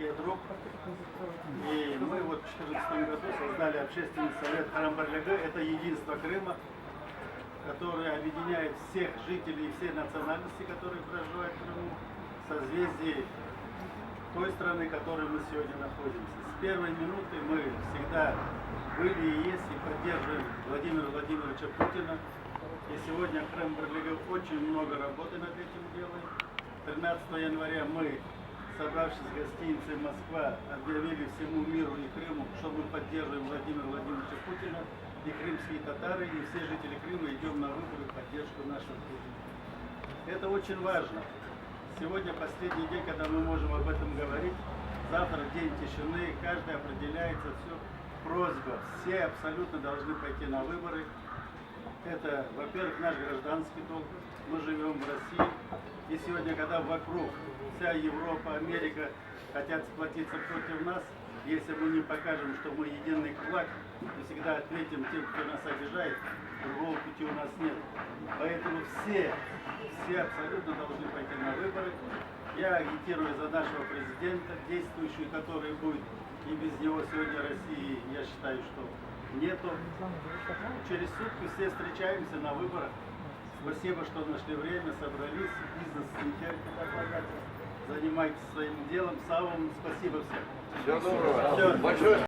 братья друг. И мы вот в 2014 году создали общественный совет Храм-Барлига. Это единство Крыма, которое объединяет всех жителей и все национальности, которые проживают в Крыму, в созвездии той страны, в которой мы сегодня находимся. С первой минуты мы всегда были и есть и поддерживаем Владимира Владимировича Путина. И сегодня Храм-Барлига очень много работы над этим делает. 13 января мы, собравшись в гостинице «Москва», объявили всему миру и Крыму, что мы поддерживаем Владимира Владимировича Путина, и крымские татары, и все жители Крыма идем на выборы в поддержку нашего Путина. Это очень важно. Сегодня последний день, когда мы можем об этом говорить. Завтра день тишины, каждый определяется, все. Просьба, все абсолютно должны пойти на выборы. Это, во-первых, наш гражданский долг. Мы живем в России. И сегодня, когда вокруг вся Европа, Америка хотят сплотиться против нас, если мы не покажем, что мы единый кулак, мы всегда ответим тем, кто нас обижает, другого пути у нас нет. Поэтому все абсолютно должны пойти на выборы. Я агитирую за нашего президента, действующего, который будет, и без него сегодня России, я считаю, что нету. Через сутки все встречаемся на выборах. Спасибо, что нашли время, собрались. Бизнес не терпит отлагательств. Занимайтесь своим делом. Самым спасибо всем. Всего доброго. Большое